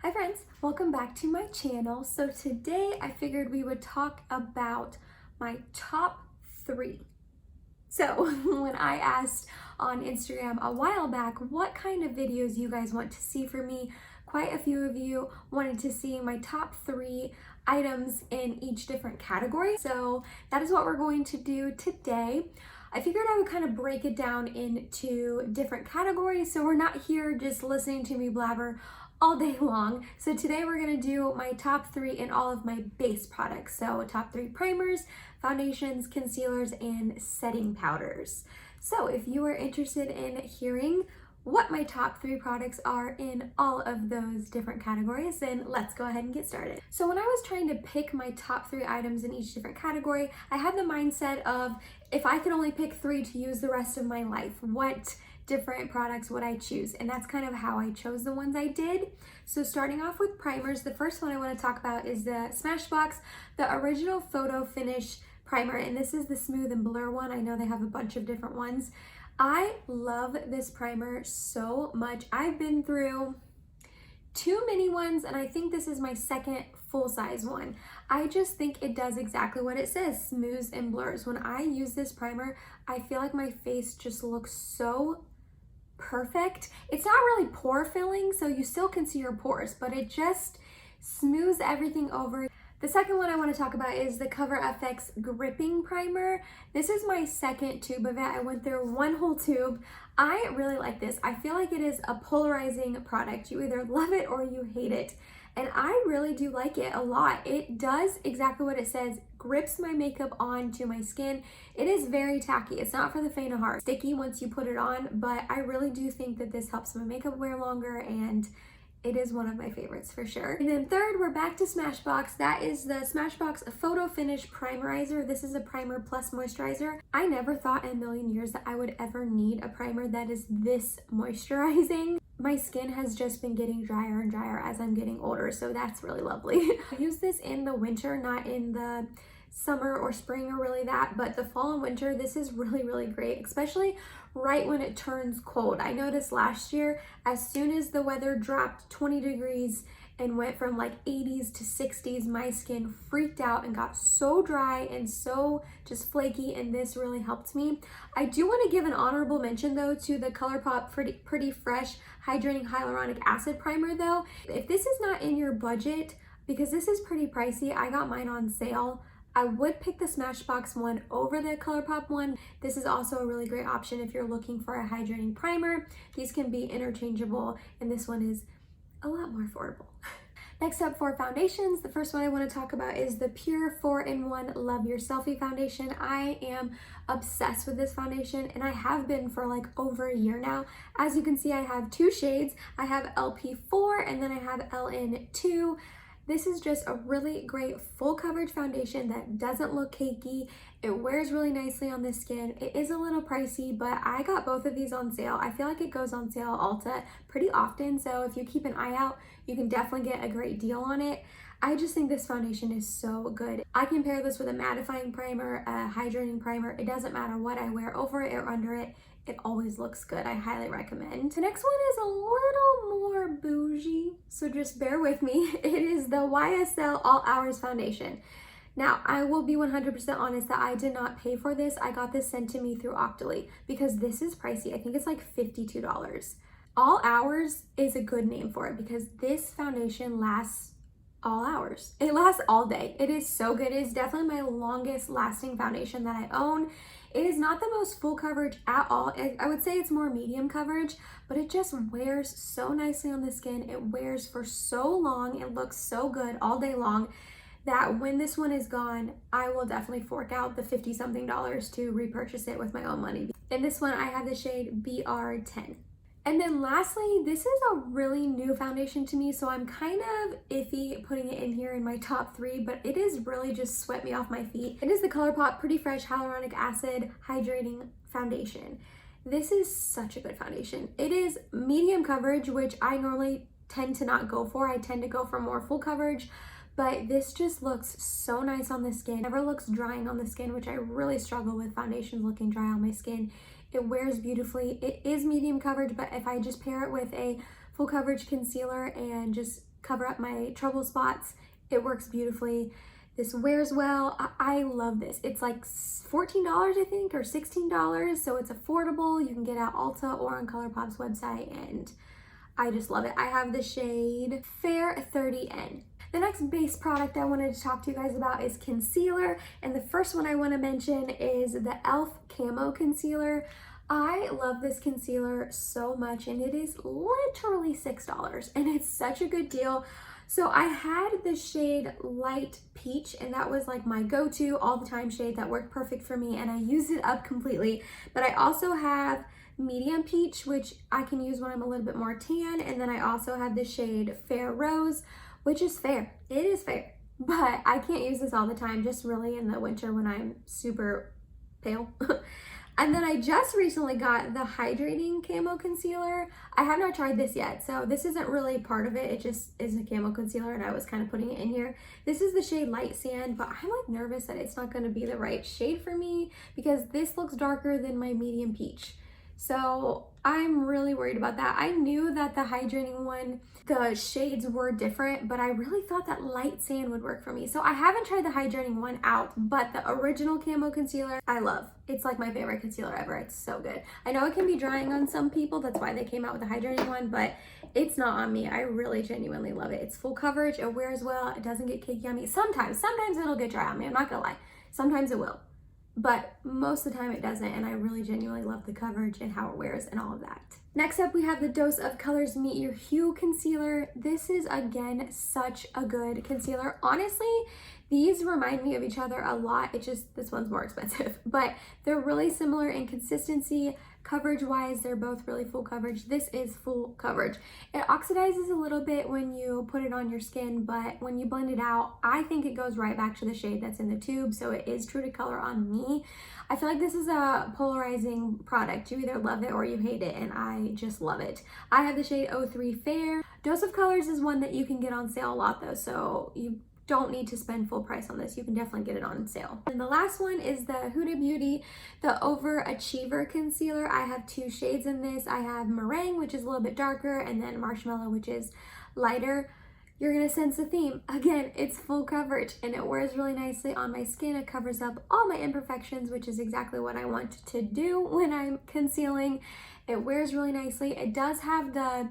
Hi friends, welcome back to my channel. So today I figured we would talk about my top 3. So when I asked on Instagram a while back what kind of videos you guys want to see from me, quite a few of you wanted to see my top 3 items in each different category. So that is what we're going to do today. I figured I would kind of break it down into different categories so we're not here just listening to me blabber all day long. So today we're going to do my top 3 in all of my base products. So top 3 primers, foundations, concealers, and setting powders. So if you are interested in hearing what my top 3 products are in all of those different categories, then let's go ahead and get started. So when I was trying to pick my top 3 items in each different category, I had the mindset of if I could only pick 3 to use the rest of my life, what different products would I choose? And that's kind of how I chose the ones I did. So starting off with primers, the first one I want to talk about is the Smashbox, the original photo finish primer, and this is the smooth and blur one. I know they have a bunch of different ones. I love this primer so much. I've been through 2 mini ones and I think this is my second full-size one. I just think it does exactly what it says, smooths and blurs. When I use this primer, I feel like my face just looks so perfect. It's not really pore filling, so you still can see your pores, but it just smooths everything over. The second one I want to talk about is the Cover FX Gripping Primer. This is my second tube of it. I went through one whole tube. I really like this. I feel like it is a polarizing product. You either love it or you hate it. And I really do like it a lot. It does exactly what it says, grips my makeup onto my skin. It is very tacky. It's not for the faint of heart. Sticky once you put it on, but I really do think that this helps my makeup wear longer, and it is one of my favorites for sure. And then third, we're back to Smashbox. That is the Smashbox Photo Finish Primerizer. This is a primer plus moisturizer. I never thought in a million years that I would ever need a primer that is this moisturizing. My skin has just been getting drier and drier as I'm getting older, so that's really lovely. I use this in the winter, not in the summer or spring or really that, but the fall and winter, this is really great, especially right when it turns cold. I noticed last year, as soon as the weather dropped 20 degrees and went from like 80s to 60s, my skin freaked out and got so dry and so just flaky, and this really helped me. I do want to give an honorable mention though to the Colourpop Pretty Fresh Hydrating Hyaluronic Acid Primer though. If this is not in your budget, because this is pretty pricey, I got mine on sale, I would pick the Smashbox one over the Colourpop one. This is also a really great option if you're looking for a hydrating primer. These can be interchangeable, and this one is a lot more affordable. Next up for foundations, the first one I want to talk about is the Pure 4-in-1 Love Your Selfie Foundation. I am obsessed with this foundation, and I have been for like over a year now. As you can see, I have 2 shades. I have LP4 and then I have LN2. This is just a really great full coverage foundation that doesn't look cakey. It wears really nicely on the skin. It is a little pricey, but I got both of these on sale. I feel like it goes on sale at Ulta pretty often, so if you keep an eye out, you can definitely get a great deal on it. I just think this foundation is so good. I can pair this with a mattifying primer, a hydrating primer. It doesn't matter what I wear over it or under it. It always looks good. I highly recommend. The next one is a little more bougie, so just bear with me. It is the YSL All Hours Foundation. Now, I will be 100% honest that I did not pay for this. I got this sent to me through Octoly because this is pricey. I think it's like $52. All Hours is a good name for it because this foundation lasts all hours. It lasts all day. It is so good. It is definitely my longest lasting foundation that I own. It is not the most full coverage at all. I would say it's more medium coverage, but it just wears so nicely on the skin. It wears for so long. It looks so good all day long that when this one is gone, I will definitely fork out the 50 something dollars to repurchase it with my own money. In this one, I have the shade BR10. And then lastly, this is a really new foundation to me, so I'm kind of iffy putting it in here in my top 3, but it is really just swept me off my feet. It is the Colourpop Pretty Fresh Hyaluronic Acid Hydrating Foundation. This is such a good foundation. It is medium coverage, which I normally tend to not go for. I tend to go for more full coverage, but this just looks so nice on the skin. It never looks drying on the skin, which I really struggle with foundations looking dry on my skin. It wears beautifully. It is medium coverage, but if I just pair it with a full coverage concealer and just cover up my trouble spots. It works beautifully. This wears well. I love this. It's like $14, I think, or $16, so it's affordable. You can get at Ulta or on Colourpop's website, and I just love it. I have the shade Fair 30N. The next base product I wanted to talk to you guys about is concealer, and the first one I want to mention is the e.l.f. Camo Concealer. I love this concealer so much, and it is literally $6, and it's such a good deal. So I had the shade Light Peach, and that was like my go-to all the time shade that worked perfect for me, and I used it up completely. But I also have Medium Peach, which I can use when I'm a little bit more tan, and then I also have the shade Fair Rose, which is fair. It is fair, but I can't use this all the time, just really in the winter when I'm super pale. And then I just recently got the Hydrating Camo Concealer. I have not tried this yet, so this isn't really part of it. It just is a camo concealer, and I was kind of putting it in here. This is the shade Light Sand, but I'm like nervous that it's not going to be the right shade for me because this looks darker than my Medium Peach. So I'm really worried about that. I knew that the hydrating one, the shades were different, but I really thought that Light Sand would work for me. So I haven't tried the hydrating one out, but the original camo concealer, I love. It's like my favorite concealer ever. It's so good. I know it can be drying on some people. That's why they came out with the hydrating one, but it's not on me. I really genuinely love it. It's full coverage. It wears well. It doesn't get cakey on me. Sometimes it'll get dry on me. I'm not gonna lie. Sometimes it will. But most of the time it doesn't, and I really genuinely love the coverage and how it wears and all of that. Next up, we have the Dose of Colors Meet Your Hue Concealer. This is, again, such a good concealer. Honestly, these remind me of each other a lot. It's just, this one's more expensive, but they're really similar in consistency. Coverage-wise, they're both really full coverage. This is full coverage. It oxidizes a little bit when you put it on your skin, but when you blend it out, I think it goes right back to the shade that's in the tube, so it is true to color on me. I feel like this is a polarizing product. You either love it or you hate it, and I just love it. I have the shade 03 Fair. Dose of Colors is one that you can get on sale a lot though, so you don't need to spend full price on this. You can definitely get it on sale. And the last one is the Huda Beauty, the Overachiever Concealer. I have two shades in this. I have Meringue, which is a little bit darker, and then Marshmallow, which is lighter. You're gonna sense the theme. Again, it's full coverage, and it wears really nicely on my skin. It covers up all my imperfections, which is exactly what I want to do when I'm concealing. It wears really nicely. It does have the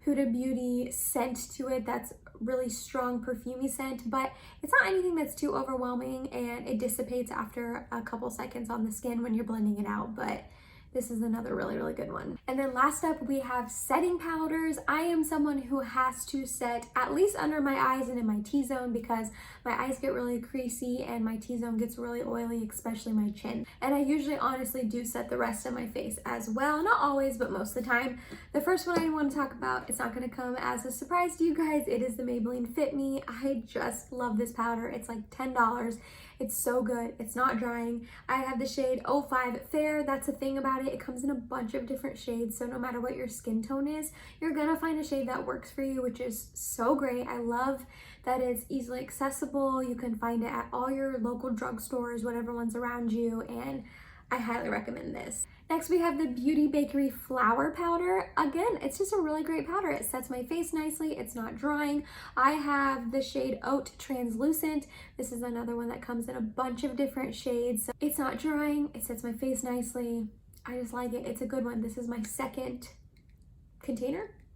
Huda Beauty scent to it that's really strong perfumey scent, but it's not anything that's too overwhelming, and it dissipates after a couple seconds on the skin when you're blending it out. But this is another really, really good one. And then last up, we have setting powders. I am someone who has to set at least under my eyes and in my T-zone because my eyes get really creasy and my T-zone gets really oily, especially my chin. And I usually honestly do set the rest of my face as well. Not always, but most of the time. The first one I want to talk about, it's not going to come as a surprise to you guys. It is the Maybelline Fit Me. I just love this powder. It's like $10. It's so good. It's not drying. I have the shade 05 Fair. That's the thing about it. It comes in a bunch of different shades, so no matter what your skin tone is, you're gonna find a shade that works for you, which is so great. I love that it's easily accessible. You can find it at all your local drugstores, whatever one's around you, and I highly recommend this. Next, we have the Beauty Bakery Flour Powder. Again, it's just a really great powder. It sets my face nicely. It's not drying. I have the shade Oat Translucent. This is another one that comes in a bunch of different shades. So it's not drying. It sets my face nicely. I just like it. It's a good one. This is my second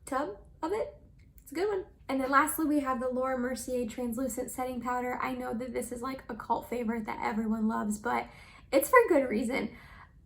tub of it. It's a good one. And then lastly, we have the Laura Mercier Translucent Setting Powder. I know that this is like a cult favorite that everyone loves, but it's for good reason.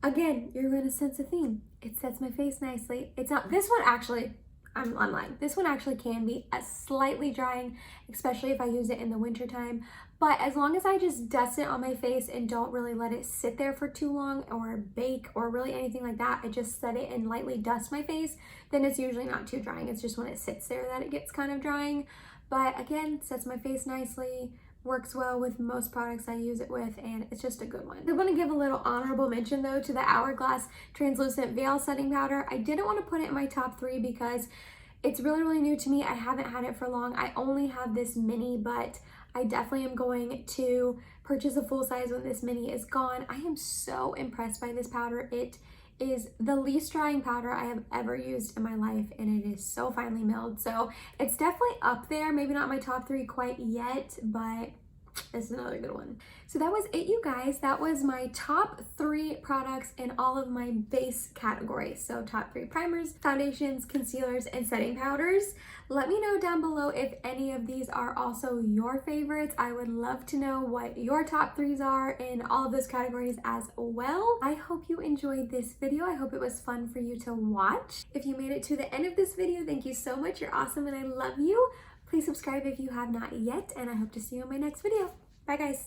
Again, you're going to sense a theme. It sets my face nicely. It's not, this one actually, I'm lying. This one actually can be a slightly drying, especially if I use it in the winter time. But as long as I just dust it on my face and don't really let it sit there for too long or bake or really anything like that, I just set it and lightly dust my face, then it's usually not too drying. It's just when it sits there that it gets kind of drying. But again, sets my face nicely. Works well with most products I use it with, and it's just a good one. I want to give a little honorable mention though to the Hourglass Translucent Veil Setting Powder. I didn't want to put it in my top 3 because it's really, really new to me. I haven't had it for long. I only have this mini, but I definitely am going to purchase a full size when this mini is gone. I am so impressed by this powder. It is the least drying powder I have ever used in my life, and it is so finely milled. So it's definitely up there, maybe not my top 3 quite yet, but this is another good one. So that was it, you guys. That was my top 3 products in all of my base categories. So top 3 primers, foundations, concealers, and setting powders. Let me know down below if any of these are also your favorites. I would love to know what your top 3s are in all of those categories as well. I hope you enjoyed this video. I hope it was fun for you to watch. If you made it to the end of this video, thank you so much. You're awesome and I love you. Please subscribe if you have not yet, and I hope to see you in my next video. Bye, guys.